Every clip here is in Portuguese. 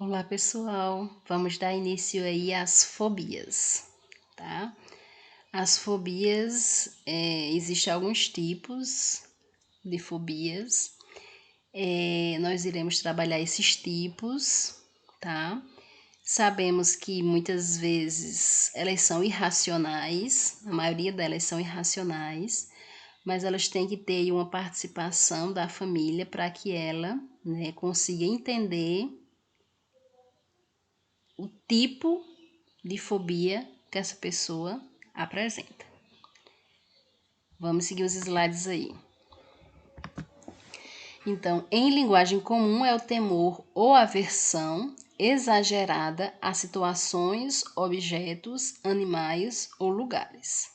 Olá, pessoal. Vamos dar início aí às fobias, tá? As fobias, existem alguns tipos de fobias. Nós iremos trabalhar esses tipos, tá? Sabemos que muitas vezes elas são irracionais, a maioria delas são irracionais, mas elas têm que ter uma participação da família para que ela, né, consiga entender o tipo de fobia que essa pessoa apresenta. Vamos seguir os slides aí. Então, em linguagem comum é o temor ou aversão exagerada a situações, objetos, animais ou lugares.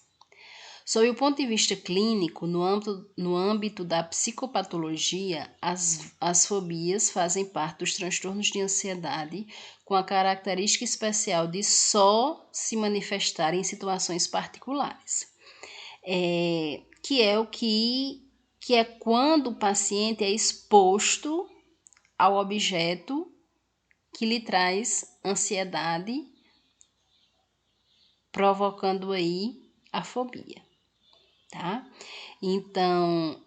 Sob o ponto de vista clínico, no âmbito da psicopatologia, as fobias fazem parte dos transtornos de ansiedade, com a característica especial de só se manifestar em situações particulares. Que é quando o paciente é exposto ao objeto que lhe traz ansiedade, provocando aí a fobia. Tá? Então,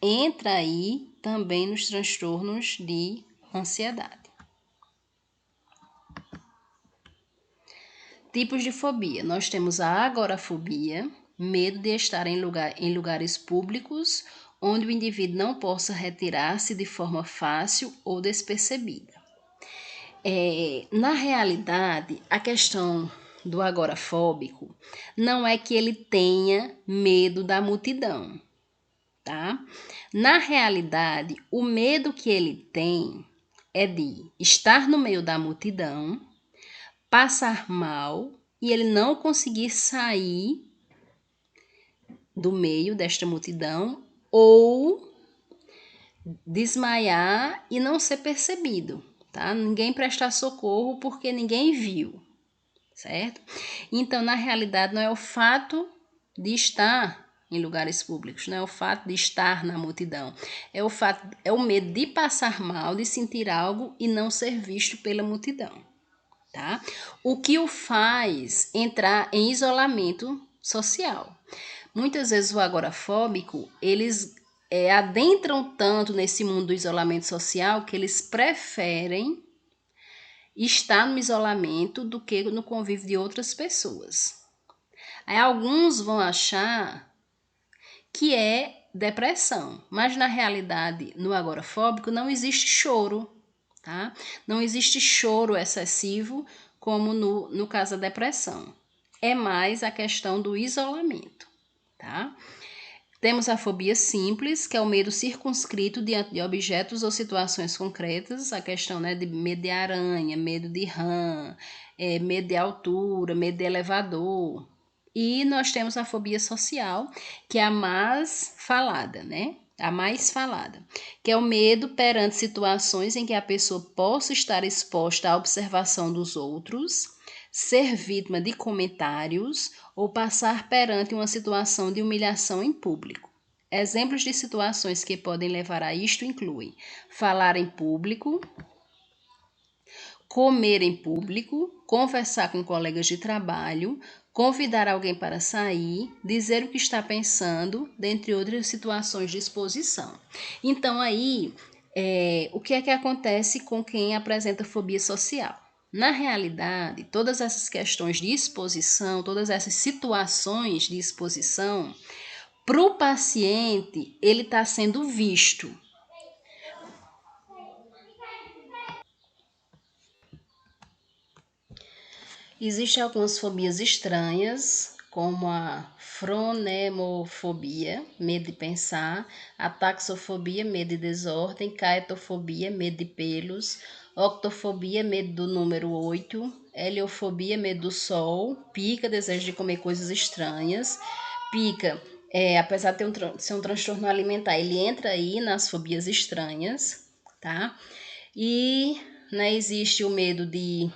entra aí também nos transtornos de ansiedade. Tipos de fobia. Nós temos a agorafobia, medo de estar em lugares públicos onde o indivíduo não possa retirar-se de forma fácil ou despercebida. Na realidade, a questão do agorafóbico não é que ele tenha medo da multidão, tá? Na realidade, o medo que ele tem é de estar no meio da multidão, passar mal e ele não conseguir sair do meio desta multidão ou desmaiar e não ser percebido, tá? Ninguém prestar socorro porque ninguém viu, certo? Então, na realidade, não é o fato de estar em lugares públicos, não é o fato de estar na multidão, é o medo de passar mal, de sentir algo e não ser visto pela multidão, tá? O que o faz entrar em isolamento social. Muitas vezes o agorafóbico, eles adentram tanto nesse mundo do isolamento social que eles preferem estar no isolamento do que no convívio de outras pessoas. Aí alguns vão achar que é depressão, mas na realidade, no agorafóbico não existe choro, tá? Não existe choro excessivo como no caso da depressão. É mais a questão do isolamento, tá? Temos a fobia simples, que é o medo circunscrito diante de objetos ou situações concretas, a questão, né, de medo de aranha, medo de rã, medo de altura, medo de elevador. E nós temos a fobia social, que é a mais falada, né? A mais falada, que é o medo perante situações em que a pessoa possa estar exposta à observação dos outros, ser vítima de comentários ou passar perante uma situação de humilhação em público. Exemplos de situações que podem levar a isto incluem falar em público, comer em público, conversar com colegas de trabalho, convidar alguém para sair, dizer o que está pensando, dentre outras situações de exposição. Então, aí, o que é que acontece com quem apresenta fobia social? Na realidade, todas essas questões de exposição, todas essas situações de exposição, para o paciente, ele está sendo visto. Existem algumas fobias estranhas, como a fronemofobia, medo de pensar, a taxofobia, medo de desordem, caetofobia, medo de pelos, octofobia, medo do número 8, heliofobia, medo do sol, pica, desejo de comer coisas estranhas. Pica, apesar de ser um transtorno alimentar, ele entra aí nas fobias estranhas, tá? E, né, existe o medo de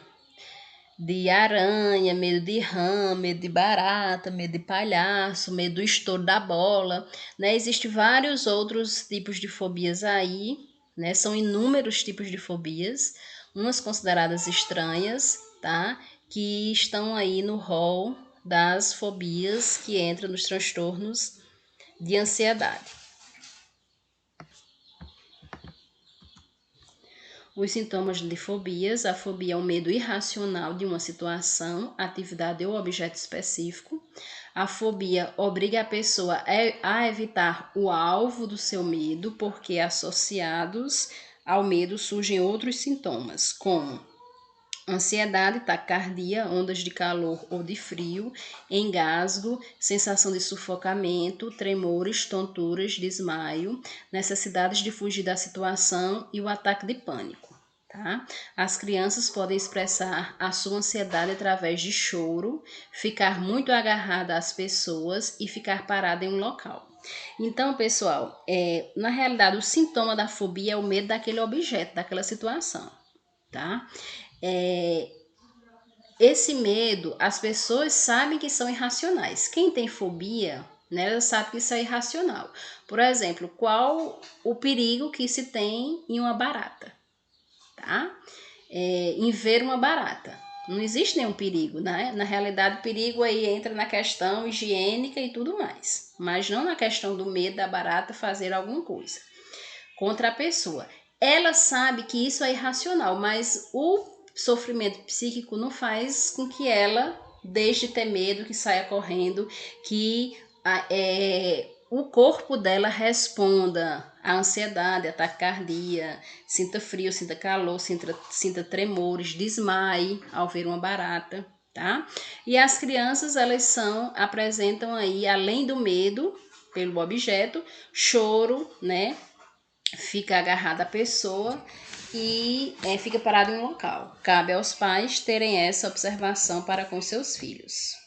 aranha, medo de rã, medo de barata, medo de palhaço, medo do estouro da bola, né? Existem vários outros tipos de fobias aí, né? São inúmeros tipos de fobias, umas consideradas estranhas, tá? Que estão aí no rol das fobias que entram nos transtornos de ansiedade. Os sintomas de fobias: a fobia é o medo irracional de uma situação, atividade ou objeto específico. A fobia obriga a pessoa a evitar o alvo do seu medo, porque associados ao medo surgem outros sintomas, como ansiedade, taquicardia, ondas de calor ou de frio, engasgo, sensação de sufocamento, tremores, tonturas, desmaio, necessidades de fugir da situação e o ataque de pânico. Tá? As crianças podem expressar a sua ansiedade através de choro, ficar muito agarrada às pessoas e ficar parada em um local. Então, pessoal, na realidade, o sintoma da fobia é o medo daquele objeto, daquela situação. Tá? Esse medo, as pessoas sabem que são irracionais. Quem tem fobia, né, ela sabe que isso é irracional. Por exemplo, qual o perigo que se tem em uma barata, tá? Em ver uma barata. Não existe nenhum perigo, né? Na realidade, o perigo aí entra na questão higiênica e tudo mais, mas não na questão do medo da barata fazer alguma coisa contra a pessoa. Ela sabe que isso é irracional, mas o sofrimento psíquico não faz com que ela deixe de ter medo, que saia correndo, que o corpo dela responda à ansiedade, à taquicardia, sinta frio, sinta calor, sinta tremores, desmaie ao ver uma barata, tá? E as crianças, elas apresentam aí, além do medo pelo objeto, choro, né? Fica agarrada à pessoa e fica parado em um local. Cabe aos pais terem essa observação para com seus filhos.